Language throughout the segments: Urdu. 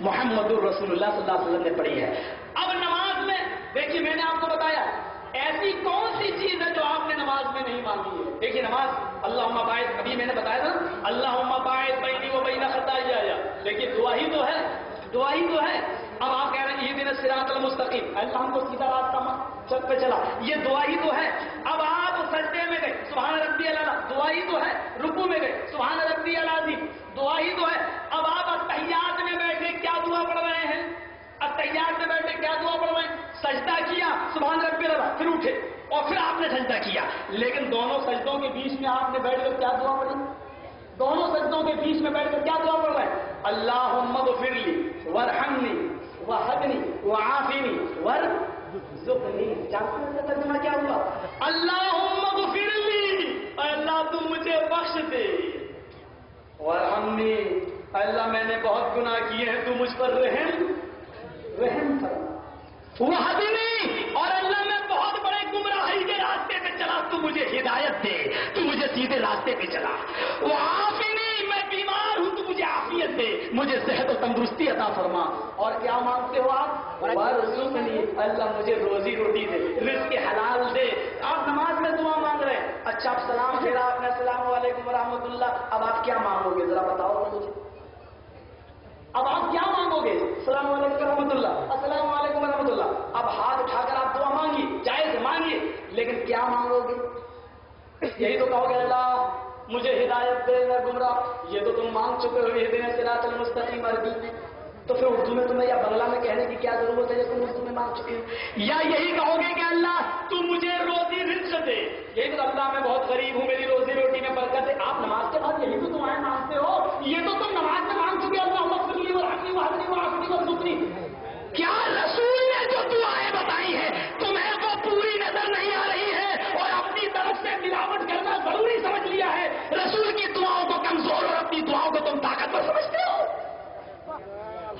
محمد الرسول اللہ صلی اللہ علیہ وسلم نے پڑھی ہے۔ اب نماز میں دیکھیے، میں نے آپ کو بتایا ایسی کون سی چیز ہے جو آپ نے نماز میں نہیں مانگی ہے۔ دیکھیے نماز اللہم باعث، ابھی میں نے بتایا تھا اللہم باعث بینی و بین خطایا، دیکھیے دعا ہی تو ہے، دعا ہی تو ہے۔ اب آپ کہہ رہے ہیں اہدنا الصراط المستقیم، اللہ ہم کو سیدھا راستہ چل پہ چلا، یہ دعا ہی تو ہے۔ اب آپ سجدے میں گئے سبحان ربی الاعلیٰ، دعا ہی تو ہے۔ رکوع میں گئے سبحان ربی العظیم، دعا ہی تو ہے۔ اب آپ التحیات میں بیٹھے کیا دعا پڑھ رہے ہیں؟ التحیات میں بیٹھے کیا دعا پڑھ رہے ہیں؟ سجدہ کیا سبحان ربی الاعلیٰ، پھر اٹھے اور پھر آپ نے سجدہ کیا، لیکن دونوں سجدوں کے بیچ میں آپ نے بیٹھ کر کیا دعا پڑھی؟ دونوں سجدوں کے بیچ میں بیٹھ کر کیا دعا پڑھ رہے ہیں؟ اللہم اغفر لی وارحمنی وہدنی وعافنی وارزقنی۔ جانتے ہیں اس کا ترجمہ کیا ہوا؟ اللہم اغفر لی، اے اللہ تم مجھے بخش دے، وارحمنی، اے اللہ میں نے بہت گناہ کیے ہیں تو مجھ پر رحم فرما، وہدنی، اور اللہ میں بہت بڑے گمراہی کے راستے پہ چلا تو مجھے ہدایت دے، تو مجھے سیدھے راستے پہ چلا، وعافنی، میں بیمار ہوں تو مجھے عافیت دے، مجھے صحت و تندرستی عطا فرما۔ اور کیا مانگتے ہو آپ؟ وارزقنی، اللہ مجھے روزی روٹی دے، رزق حلال دے۔ آپ نماز میں دعا مانگ رہے ہیں، اچھا آپ سلام پھیرا آپ نے السلام علیکم ورحمۃ اللہ، اب آپ کیا مانگو گے ذرا بتاؤ مجھے؟ اب آپ کیا مانگو گے؟ السلام علیکم ورحمۃ اللہ، السلام علیکم ورحمۃ اللہ۔ اب ہاتھ اٹھا کر آپ دعا مانگیے، جائز مانگیے، لیکن کیا مانگو گے؟ یہی تو کہو گے اللہ مجھے ہدایت دے میں گمراہ، یہ تو تم مانگ چکے ہو اہدنا الصراط المستقیم عربی میں، تو پھر اردو میں تمہیں یا بنگلہ میں کہنے کی کیا ضرورت ہے جب تم اردو میں مانگ چکے ہو؟ یا یہی کہو گے کہ اللہ تو مجھے روزی رزق دے، یہی تو اللہ میں بہت غریب ہوں میری روزی روٹی میں برکت دے۔ آپ نماز کے بعد یہی تو دعائیں مانگتے ہو، یہ تو تم نماز میں مانگ چکے اللہ اغفر لی وارحمنی وہدنی وعافنی وارزقنی۔ کیا رسول نے جو دعائیں بتائی ہیں تمہیں وہ پوری نظر نہیں آ رہی ہے اور اپنی طرف سے ملاوٹ کرنا ضروری سمجھ لیا ہے؟ رسول کی دعاؤں کو کمزور اور اپنی دعاؤں کو تم طاقتور سمجھتے ہو؟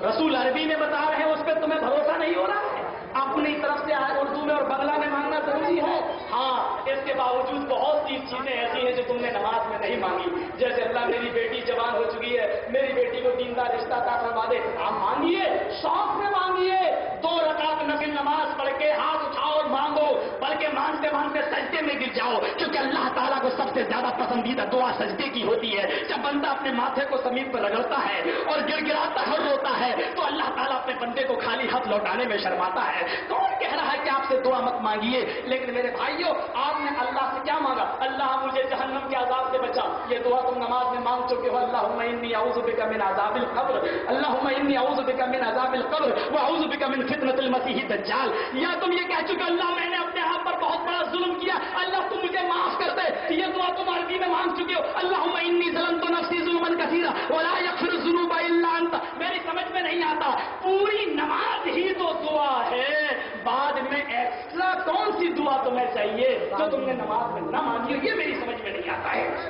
رسول عربی میں بتا رہے ہیں اس پہ تمہیں بھروسہ نہیں ہو رہا ہے؟ اپنی طرف سے اردو میں اور بنگلہ میں مانگنا ضروری ہے؟ ہاں، اس کے باوجود بہت سی چیزیں ایسی ہیں جو تم نے نماز میں نہیں مانگی، جیسے اللہ میری بیٹی جوان ہو چکی ہے، میری بیٹی کو دیندار رشتہ عطا فرما دے، آپ مانگیے، شوق میں مانگیے، 2 رکعت نفل نماز پڑھ کے ہاتھ اٹھاؤ اور مانگو، بلکہ مانگتے مانگتے سجدے میں گر جاؤ، کیونکہ اللہ تعالیٰ کو سب سے زیادہ پسندیدہ دعا سجدے کی ہوتی ہے۔ جب بندہ اپنے ماتھے کو زمین پر رگڑتا ہے اور گر گراتا ہے اور روتا ہے تو اللہ تعالیٰ اپنے بندے کو خالی ہاتھ لوٹانے میں شرماتا ہے۔ کون کہہ رہا ہے کہ آپ سے دعا مت مانگیے؟ لیکن میرے بھائیوں، آپ نے اللہ سے کیا مانگا؟ اللہ مجھے جہنم کے عذاب سے بچا، یہ دعا تم نماز میں مانگ چکے ہو، اللہم انی اعوذ بک من عذاب القبر، اللہم انی اعوذ بک من عذاب القبر واعوذ بک من فتنۃ المسیح الدجال۔ یا تم یہ کہہ چکے اللہ میں نے اپنے آپ پر بہت بڑا ظلم کیا، اللہ تم مجھے معاف کر دے، یہ دعا تم عربی میں مانگ چکے ہو، اللہم انی ظلمت نفسی ظلما کثیرا ولا یغفر الذنوب الا انت۔ میری سمجھ میں نہیں آتا، پوری نماز ہی تو دعا ہے، بعد میں ایکسٹرا کون سی دعا تمہیں چاہیے جو تم نے نماز میں نہ مانگی ہو؟ یہ میری سمجھ میں نہیں آتا ہے۔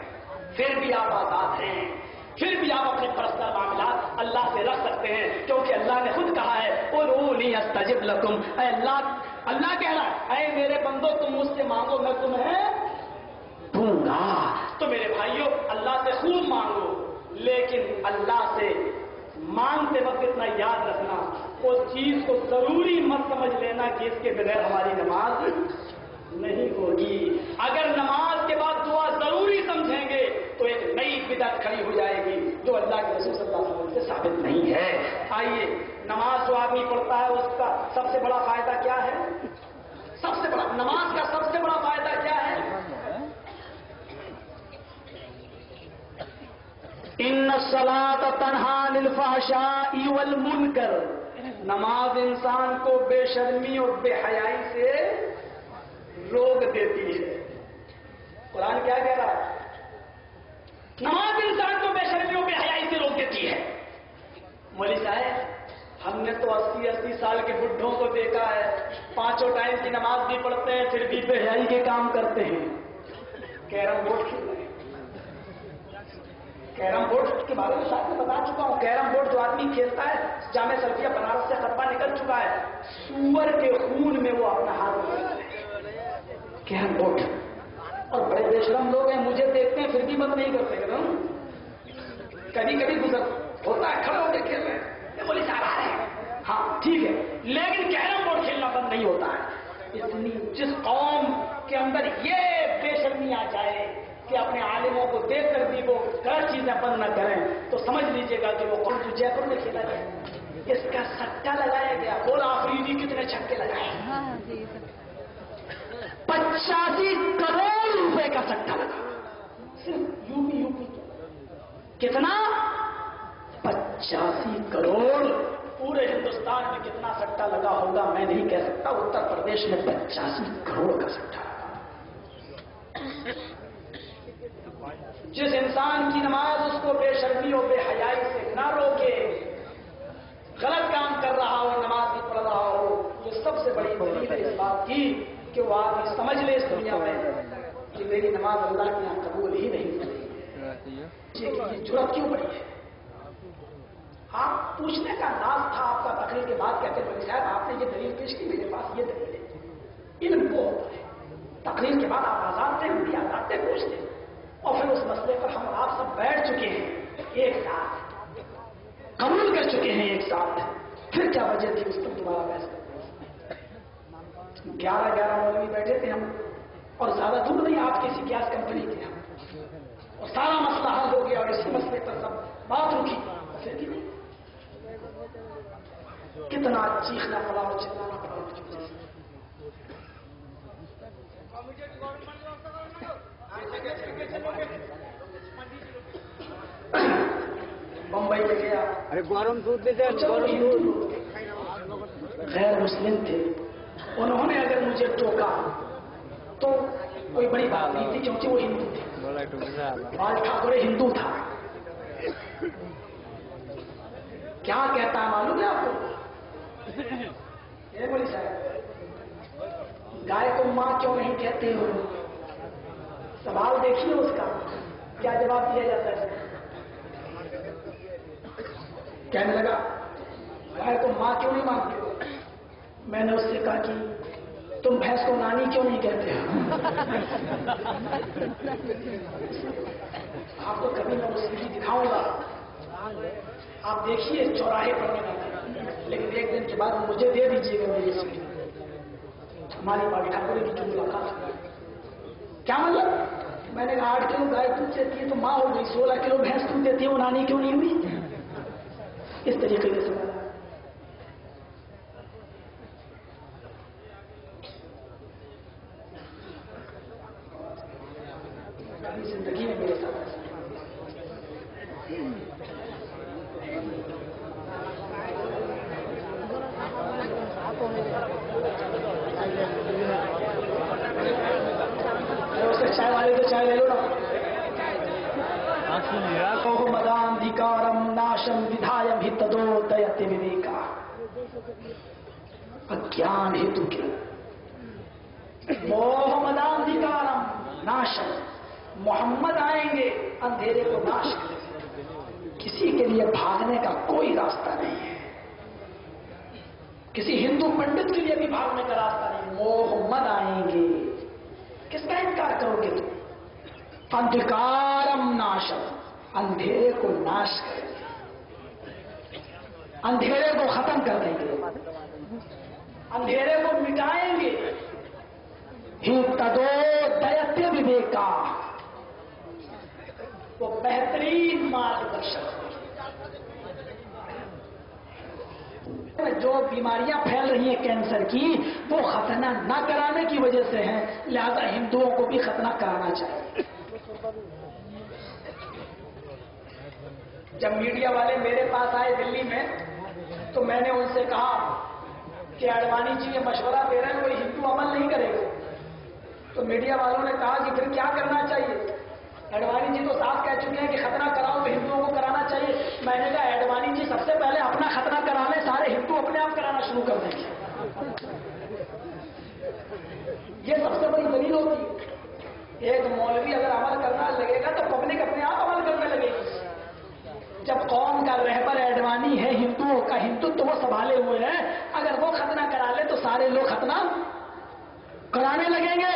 پھر بھی آپ آزاد ہیں، پھر بھی آپ اپنے پرسنل معاملات اللہ سے رکھ سکتے ہیں، کیونکہ اللہ نے خود کہا ہے ادعونی استجب لکم، اے اللہ کہہ رہا ہے اے میرے بندو تم مجھ سے مانگو میں تمہیں دوں گا۔ تو میرے بھائیوں، اللہ سے خوب مانگو، لیکن اللہ سے مانگتے وقت اتنا یاد رکھنا اس چیز کو ضروری مت سمجھ لینا کہ اس کے بغیر ہماری نماز نہیں ہوگی۔ اگر نماز کے بعد دعا ضروری سمجھیں گے تو ایک نئی بدعت کھڑی ہو جائے گی جو اللہ کے رسول صلی اللہ علیہ وسلم سے ثابت نہیں ہے۔ آئیے، نماز جو آدمی پڑھتا ہے اس کا سب سے بڑا فائدہ کیا ہے؟ سب سے بڑا نماز کا سب سے بڑا فائدہ کیا ہے؟ ان الصلاۃ تنہی عن الفحشاء والمنکر، نماز انسان کو بے شرمی اور بے حیائی سے روک دیتی ہے۔ قرآن کیا کہہ رہا ہے؟ نماز انسان کو بے شرمی اور بے حیائی سے روک دیتی ہے۔ مولوی صاحب، ہم نے تو 80 سال کے بڈھوں کو دیکھا ہے، 5 ٹائم کی نماز بھی پڑھتے ہیں پھر بھی بے حیائی کے کام کرتے ہیں، کیرم بورڈ کھیل رہے ہیں۔ کیرم بورڈ کے بارے میں شاید میں بتا چکا ہوں، کیرم بورڈ جو آدمی کھیلتا ہے، جامع سلفیہ بنارس سے خطبہ نکل چکا ہے، سور کے خون میں وہ اپنا ہاتھ لگاتا ہے۔ کیرم بورڈ، اور بڑے بے شرم لوگ ہیں، مجھے دیکھتے ہیں پھر بھی مت نہیں کرتے، کبھی کبھی گزر ہوتا ہے کھڑے ہو کے کھیل رہے ہیں، بولی صاحب لیکن کیرم بورڈ کھیلنا بند نہیں ہوتا ہے. جس قوم کے اندر یہ بے شرمی آ جائے کہ اپنے عالموں کو دیکھ کر بھی وہ غلط چیزیں بند نہ کریں تو سمجھ لیجیے گا کہ وہ قوم جو جے پور میں کھیلا گیا اس کا سٹا لگایا گیا. بولا آفریدی کتنے چھکے لگائے؟ 85 کروڑ روپے کا سٹا لگا صرف یو پی کتنا 85 کروڑ. پورے ہندوستان میں کتنا سٹا لگا ہوگا میں نہیں کہہ سکتا. اتر پردیش میں 85 کروڑ کا سٹا لگا. جس انسان کی نماز اس کو بے شرمی اور بے حیائی سے نہ روکے، غلط کام کر رہا ہو، نماز نہیں پڑھ رہا ہو، یہ سب سے بڑی دلیل ہے اس بات کی کہ وہ آدمی سمجھ لے اس دنیا میں کہ میری نماز اللہ کے یہاں قبول ہی نہیں ہوئی. یہ جرأت کیوں بڑی ہے؟ آپ پوچھنے کا انداز تھا آپ کا تقریر کے بعد کہتے بھائی صاحب آپ نے یہ دلیل پیش کی، میرے پاس یہ دلیل ہے. علم وہ ہوتا ہے تقریر کے بعد آپ آزاد تھے، ہم بھی آزاد تھے پوچھتے، اور پھر اس مسئلے پر ہم آپ سب بیٹھ چکے ہیں ایک ساتھ، قبول کر چکے ہیں ایک ساتھ. پھر کیا وجہ تھی اس پر دوبارہ بحث کرتے؟ 11 مولوی بیٹھے تھے ہم، اور زیادہ دور نہیں آپ کسی گیس کمپنی کے ہم، اور سارا مسئلہ حل ہو گیا اور اسی مسئلے پر سب بات رکی. پھر کتنا چیخنا پڑا اور چلانا پڑا. بمبئی میں گیا، غیر مسلم تھے، انہوں نے اگر مجھے ٹوکا تو کوئی بڑی بات نہیں تھی کیونکہ وہ ہندو تھے. بال ٹھاکرے ہندو تھا. کیا کہتا ہے معلوم ہے آپ کو؟ بولی صاحب گائے کو ماں کیوں نہیں کہتے ہو؟ سوال دیکھیے اس کا کیا جواب دیا جاتا ہے. کہنے لگا گائے کو ماں کیوں نہیں مانتے ہو؟ میں نے اس سے کہا کہ تم بھینس کو نانی کیوں نہیں کہتے ہو؟ آپ کو کبھی میں وہ سیڑھی دکھاؤں گا، آپ دیکھیے چوراہے پر نہیں، لیکن ایک دن کے بعد مجھے دے دیجیے گا میری سیڑھی. ہماری باغ ٹھاکرے کی جو ملاقات ہے کیا مطلب؟ میں نے کہا 8 کلو گائے دودھ دیتی ہے تو ماں ہو گئی، 16 کلو بھینس دودھ دیتی ہے وہ نانی کیوں نہیں ہوئی؟ اس طریقے سے سوال. زندگی میں میرے ساتھ چائے والے تو چائے لے لو نا. مداندھیکارم ناشم ودھایم ہتدودیتے وویکا. اجان ہیتو کے موہ مداندھیکارم ناشم، محمد آئیں گے اندھیرے کو ناش کریں گے. کسی کے لیے بھاگنے کا کوئی راستہ نہیں ہے، کسی ہندو پنڈت کے لیے بھی بھاگنے کا راستہ نہیں. محمد آئیں گے، کس کا انکار کرو گے تم؟ اندھکارم ناشم، اندھیرے کو ناش کریں گے، اندھیرے کو ختم کر دیں گے، اندھیرے کو مٹائیں گے. ہتدودیتے وویکا، وہ بہترین مارگدرشک. جو بیماریاں پھیل رہی ہیں کینسر کی وہ ختنہ نہ کرانے کی وجہ سے ہیں، لہذا ہندوؤں کو بھی ختنہ کرانا چاہیے. جب میڈیا والے میرے پاس آئے دلی میں تو میں نے ان سے کہا کہ اڈوانی جی یہ مشورہ دے رہے ہیں کوئی ہندو عمل نہیں کرے گا. تو میڈیا والوں نے کہا کہ پھر کیا کرنا چاہیے؟ اڈوانی جی تو صاف کہہ چکے ہیں کہ ختنہ کراؤ تو ہندوؤں کو کرانا چاہیے. میں نے کہا اڈوانی جی سب سے پہلے اپنا ختنہ کرا لیں، سارے ہندو اپنے آپ کرانا شروع کر دیں گے. یہ سب سے بڑی دلیل ہوتی ہے. ایک مولوی اگر عمل کرنا لگے گا تو پبلک اپنے آپ عمل کرنے لگے گی. جب قوم کا رہبر اڈوانی ہے، ہندوؤں کا ہندوتو وہ سنبھالے ہوئے ہیں، اگر وہ ختنہ کرا لے تو سارے لوگ ختنہ کرانے لگیں گے.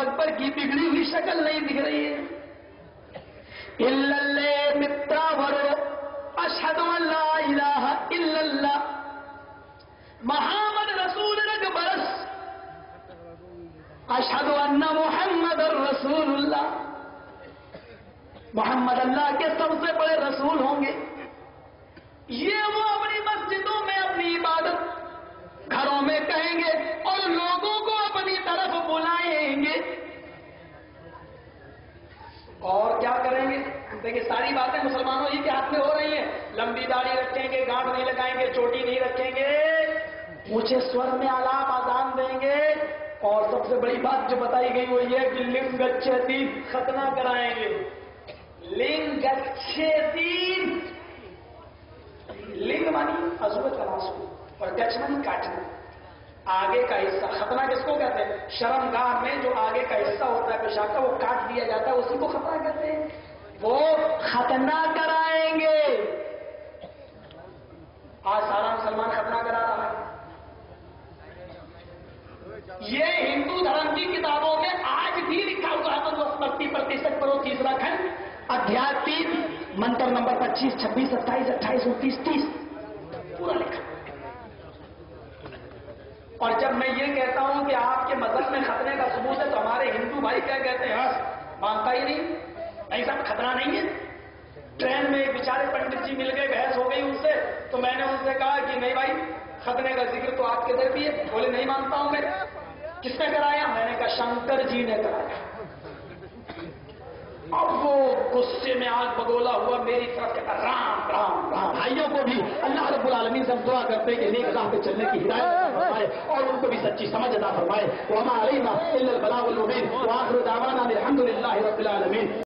اکبر کی بگڑی ہوئی شکل نہیں دکھ رہی ہے. اللہ متا ورو اشہد ان لا الہ الا اللہ محمد رسول برس اشہد ان محمد رسول اللہ. محمد اللہ کے سب سے بڑے رسول ہوں گے. یہ وہ اپنی مسجدوں میں اپنی عبادت گھروں میں کہیں گے اور لوگوں کو اپنی طرف بلائیں گے. اور کیا کریں گے؟ دیکھیں ساری باتیں مسلمانوں ہی کے ہاتھ میں ہو رہی ہیں. لمبی داڑھی رکھیں گے, گانٹ نہیں لگائیں گے, چوٹی نہیں رکھیں گے, اونچے سور میں آلام آزان دیں گے. اور سب سے بڑی بات جو بتائی گئی وہ یہ کہ لنگ گچھتی ختنہ کرائیں گے. لنگ گچھتی, لنگ مانی عضو تناسب اور گچھ مانی کاٹنا, آگے کا حصہ. ختنہ کس کو کہتے ہیں؟ شرم گاہ میں جو آگے کا حصہ ہوتا ہے پیشاب کا وہ کاٹ دیا جاتا ہے, اسی کو ختنہ کہتے ہیں. وہ ختنہ کرائیں گے. آج سارا مسلمان ختنہ کرا رہا ہے. یہ ہندو دھرم کی کتابوں میں آج بھی لکھا ہوا ہے. تو 80% پڑھو, تیسرا کھنڈ ادھیائے 3 منتر نمبر 25, 26, 27, 28, 29, 30 پورا لکھا. اور جب میں یہ کہتا ہوں کہ آپ کے مذہب میں ختنے کا ثبوت ہے تو ہمارے ہندو بھائی کیا کہتے ہیں؟ مانتا ہی نہیں. نہیں صاحب خطرہ نہیں ہے. ٹرین میں ایک بیچارے پنڈت جی مل گئے, بحث ہو گئی ان سے, تو میں نے ان سے کہا کہ نہیں بھائی ختنے کا ذکر تو آپ کے ادھر بھی ہے. بولے نہیں مانتا ہوں میں. کس نے کرایا؟ میں نے کہا شنکر جی نے کرایا. اب وہ غصے میں آگ بگولا ہوا میری طرف کہتا رام رام رام. بھائیوں کو بھی اللہ رب العالمین سے ہم دعا کرتے ہیں کہ نیک راہ پہ چلنے کی ہدایت فرمائے اور ان کو بھی سچی سمجھ عطا فرمائے. وما علینا الا البلاغ المبین. وآخر دعوانا الحمد للہ رب العالمین.